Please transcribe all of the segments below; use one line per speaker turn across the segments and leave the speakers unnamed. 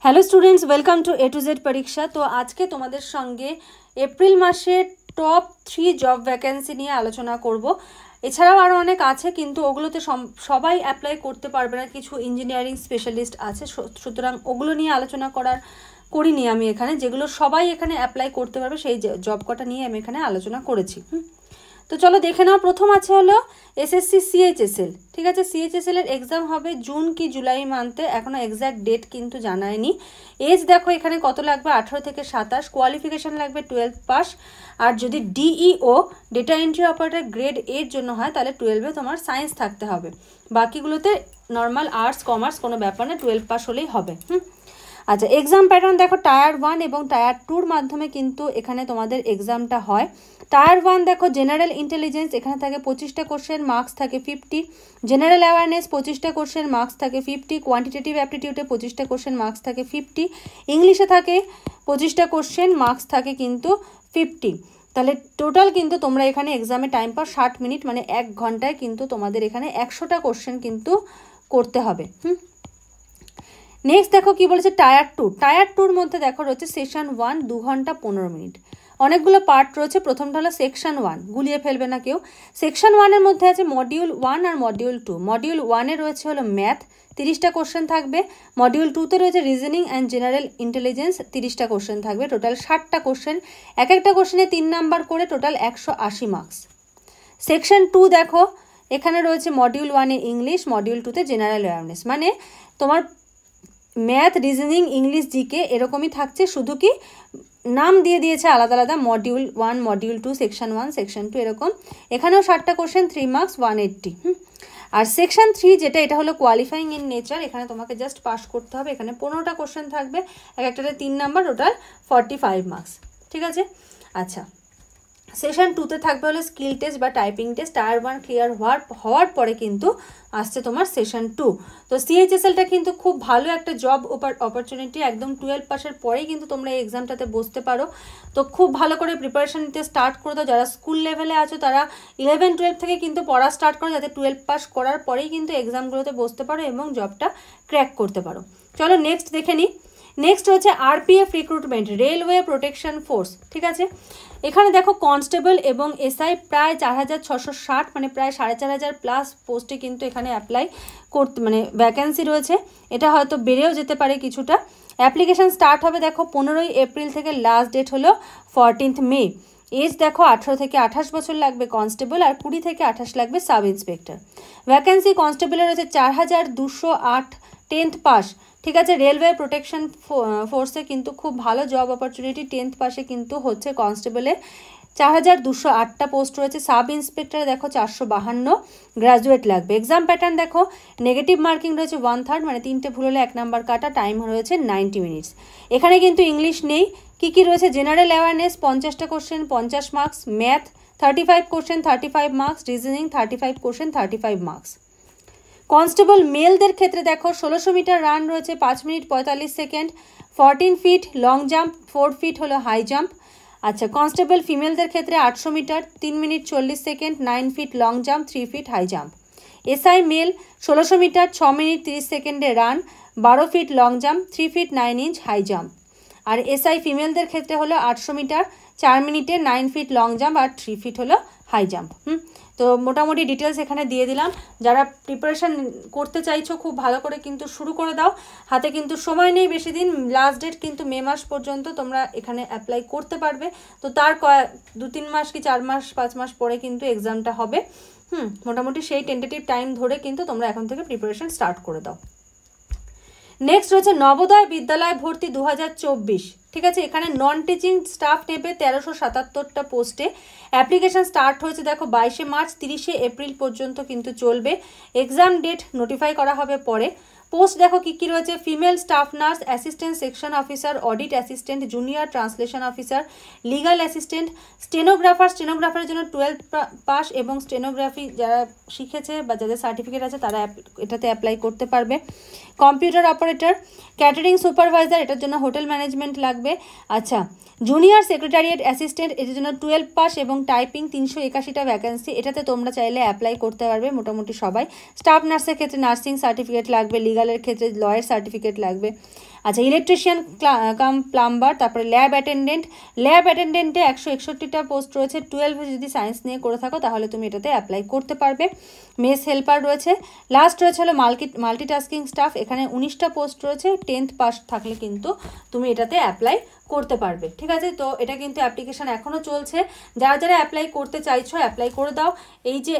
Hello students, welcome to A to Z পরীক্ষা। তো আজকে তোমাদের সঙ্গে এপ্রিল মাসের টপ 3 জব ভ্যাকেন্সি নিয়ে আলোচনা করব। এছাড়াও আরও অনেক আছে, কিন্তু ওগুলোতে সবাই অ্যাপ্লাই করতে পারবে না, কিছু ইঞ্জিনিয়ারিং স্পেশালিস্ট আছে, সুতরাং ওগুলো নিয়ে আলোচনা করিনি আমি এখানে। যেগুলো সবাই এখানে অ্যাপ্লাই করতে পারবে সেই জব কটা নিয়ে আমি এখানে আলোচনা করেছি। তো চলো দেখে নাও। প্রথম আছে হলো এসএসসি সিএইচএসএল। ঠিক আছে, সিএইচএসএল এর এক্সাম হবে জুন কি জুলাই মান্থে, এখনও এক্স্যাক্ট ডেট কিন্তু জানায়নি। এজ দেখো এখানে কত লাগবে, 18 থেকে 27। কোয়ালিফিকেশান লাগবে 12 পাস। আর যদি DEO data entry operator grade এর জন্য হয় তাহলে 12-এ তোমার সায়েন্স থাকতে হবে। বাকিগুলোতে নর্মাল আর্টস কমার্স কোনো ব্যাপার না, 12 পাস হলেই হবে। আচ্ছা, এক্সাম প্যাটার্ন দেখো টায়ার 1 এবং টায়ার 2-র মাধ্যমে কিন্তু এখানে তোমাদের এক্সামটা হয়। টায়ার 1 দেখো জেনারেল ইন্টেলিজেন্স, এখানে থাকে 25টা কোশ্চেন, মার্কস থাকে 50। জেনারেল অ্যাওয়ারনেস 25টা কোশ্চেন, মার্কস থাকে 50। কোয়ান্টিটেটিভ অ্যাপটিটিউডে 25টা কোশ্চেন, মার্কস থাকে 50। ইংলিশে থাকে 25টা কোশ্চেন, মার্কস থাকে কিন্তু 50। তাহলে টোটাল কিন্তু তোমরা এখানে এক্সামে টাইম পাও 60 মিনিট, মানে 1 ঘন্টায় কিন্তু তোমাদের এখানে 100টা কোশ্চেন কিন্তু করতে হবে। নেক্সট দেখো কি বলেছে টায়ার 2। টায়ার 2-র মধ্যে দেখো রয়েছে সেশন 1 2 ঘন্টা 15 মিনিট। অনেকগুলো পার্ট রয়েছে। প্রথমটা হলো সেকশন 1, গুলিয়ে ফেলবে না কেউ। সেকশন 1-এর মধ্যে আছে মডিউল 1 আর মডিউল 2। মডিউল 1-এ রয়েছে হলো ম্যাথ, 30টা কোশ্চেন থাকবে। মডিউল 2-তে রয়েছে রিজনিং অ্যান্ড জেনারেল ইন্টেলিজেন্স, 30টা কোশ্চেন থাকবে। টোটাল 60টা কোশ্চেন, এক একটা কোশ্চেনে 3 নাম্বার করে, টোটাল 180 মার্কস। সেকশন 2 দেখো এখানে রয়েছে মডিউল 1-এ ইংলিশ, মডিউল 2-তে জেনারেল অ্যাওয়ারনেস। মানে তোমার ম্যাথ, রিজনিং, ইংলিশ, জিকে এরকমই থাকছে, শুধু কি নাম দিয়ে দিয়েছে আলাদা আলাদা, মডিউল 1, মডিউল 2, সেকশন 1, সেকশন 2 এরকম। এখানেও 60টা কোশ্চেন, 3 মার্কস, 180। আর সেকশন 3 যেটা, এটা হলো কোয়ালিফাইং ইন নেচার, এখানে তোমাকে জাস্ট পাস করতে হবে। এখানে 15টা কোশ্চেন থাকবে, এক একটাতে 3 নাম্বার, টোটাল 45 মার্কস। ঠিক আছে। আচ্ছা, সেশন 2-তে থাকবে হলো স্কিল টেস্ট বা টাইপিং টেস্ট। টায়ার 1 ক্লিয়ার হওয়ার পরে কিন্তু আসছে তোমার সেশন 2। তো সিএইচএসএলটা কিন্তু খুব ভালো একটা জব অপরচুনিটি। একদম 12 পাসের পরেই কিন্তু তোমরা এই এক্সামটাতে বসতে পারো। তো খুব ভালো করে প্রিপারেশন নিতে স্টার্ট করে দাও। যারা স্কুল লেভেলে আছো তারা 11-12 থেকে কিন্তু পড়া স্টার্ট করো, যাতে 12 পাস করার পরেই কিন্তু এক্সামগুলোতে বসতে পারো এবং জবটা ক্র্যাক করতে পারো। চলো নেক্সট দেখে নিই। নেক্সট হচ্ছে RPF recruitment, railway protection force. ঠিক আছে, এখানে দেখো কনস্টেবল এবং এসআই প্রায় 4660, মানে প্রায় 4500 প্লাস পোস্টে কিন্তু এখানে অ্যাপ্লাই করতে, মানে ভ্যাকেন্সি রয়েছে। এটা হয়তো বেড়েও যেতে পারে কিছুটা। অ্যাপ্লিকেশান স্টার্ট হবে দেখো 15ই এপ্রিল থেকে, লাস্ট ডেট হলো 14th মে। এজ দেখো 18 থেকে 28 বছর লাগবে কনস্টেবল, আর 20 থেকে 28 লাগবে সাব ইন্সপেক্টর। ভ্যাকেন্সি কনস্টেবলের রয়েছে 4208, 10th পাস। ঠিক আছে, রেলওয়ে প্রোটেকশন ফোর্সে কিন্তু খুব ভালো জব অপরচুনিটি। 10th পাসে কিন্তু হচ্ছে কনস্টেবলে 4208টা পোস্ট রয়েছে। সাব ইন্সপেক্টরে দেখো 452, গ্র্যাজুয়েট লাগবে। এক্সাম প্যাটার্ন দেখো নেগেটিভ মার্কিং রয়েছে 1/3, মানে 3টে ভুল হলে 1 নাম্বার কাটা। টাইম রয়েছে 90 মিনিটস। এখানে কিন্তু ইংলিশ নেই। কি রয়েছে, জেনারেল অ্যাওয়ারনেস 50টা question, 50 marks. Math 35 question, 35 marks. Reasoning 35 question, 35 marks. Constable মেলদের ক্ষেত্রে দেখো 1600 মিটার রান রয়েছে, 5 minute 45 second. 14 feet long jump, 4 feet হলো হাই জাম্প। আচ্ছা, কনস্টেবল ফিমেলদের ক্ষেত্রে 800 metre, 3 minute 40 second, 9 feet long jump, 3 feet high jump. SI male 1600 metre, 6 minute 30 সেকেন্ডে run, 12 fit long jump, 3 feet 9 inch high jump. আর SI ফিমেলদের ক্ষেত্রে হলো 800 metre, 4 মিনিটে 9 ফিট লং জাম্প, আর 3 ফিট হলো হাই জাম্প। তো মোটামুটি ডিটেলস এখানে দিয়ে দিলাম। যারা প্রিপারেশান করতে চাইছো খুব ভালো করে কিন্তু শুরু করে দাও। হাতে কিন্তু সময় নেই বেশি দিন, লাস্ট ডেট কিন্তু মে মাস পর্যন্ত তোমরা এখানে অ্যাপ্লাই করতে পারবে। তো তার 2-3 মাস কি 4 মাস 5 মাস পরে কিন্তু এক্সামটা হবে। মোটামুটি সেই টেন্টেটিভ টাইম ধরে কিন্তু তোমরা এখন থেকে প্রিপারেশান স্টার্ট করে দাও। নেক্সট রয়েছে নবোদয় বিদ্যালয় ভর্তি 2024। ঠিক আছে, এখানে নন টিচিং স্টাফ নেবে 1377টা পোস্টে। অ্যাপ্লিকেশান স্টার্ট হয়েছে দেখো 22শে মার্চ, 30শে এপ্রিল পর্যন্ত কিন্তু চলবে। এক্সাম ডেট নোটিফাই করা হবে পরে। পোস্ট দেখো কি রয়েছে, female staff nurse, assistant section officer, audit assistant, junior translation officer, legal assistant, স্টেনোগ্রাফারের জন্য 12 পাস এবং স্টেনোগ্রাফি যারা শিখেছে বা যাদের সার্টিফিকেট আছে তারা এটাতে অ্যাপ্লাই করতে পারবে। কম্পিউটার অপারেটর, ক্যাটারিং সুপারভাইজার, এটার জন্য হোটেল ম্যানেজমেন্ট লাগবে। আচ্ছা, জুনিয়র সেক্রেটারিয়েট অ্যাসিস্ট্যান্ট, এটার জন্য 12 পাস এবং টাইপিং, 381টা ভ্যাকেন্সি। এটাতে তোমরা চাইলে অ্যাপ্লাই করতে পারবে মোটামুটি সবাই। স্টাফ নার্সের ক্ষেত্রে নার্সিং সার্টিফিকেট লাগবে, লিগাল লিগালের ক্ষেত্রে লয়ের সার্টিফিকেট লাগবে। আচ্ছা, ইলেকট্রিশিয়ান কাম প্লাম্বার, তারপরে ল্যাব অ্যাটেন্ডেন্টে 161টা পোস্ট রয়েছে। 12 যদি সায়েন্স নিয়ে করে থাকো তাহলে তুমি এটাতে অ্যাপ্লাই করতে পারবে। মেস হেল্পার রয়েছে। লাস্ট রয়েছে হলো মাল্টিটাস্কিং স্টাফ, এখানে 19টা পোস্ট রয়েছে। 10th পাস থাকলে কিন্তু তুমি এটাতে অ্যাপ্লাই করতে পারবে। ঠিক আছে, তো এটা কিন্তু অ্যাপ্লিকেশান এখনও চলছে। যারা যারা অ্যাপ্লাই করতে চাইছো অ্যাপ্লাই করে দাও। এই যে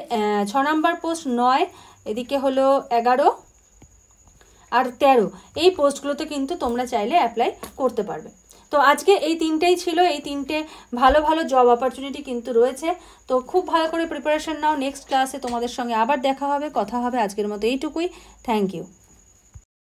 6 নম্বর পোস্ট 9, এদিকে হলো 11 আর 13, এই পোস্টগুলোতে কিন্তু তোমরা চাইলে অ্যাপ্লাই করতে পারবে। তো আজকে এই তিনটেই ছিল, এই তিনটে ভালো ভালো জব অপরচুনিটি কিন্তু রয়েছে। তো খুব ভালো করে প্রিপারেশন নাও। নেক্সট ক্লাসে তোমাদের সঙ্গে আবার দেখা হবে, কথা হবে। আজকের মতো এইটুকুই। Thank you.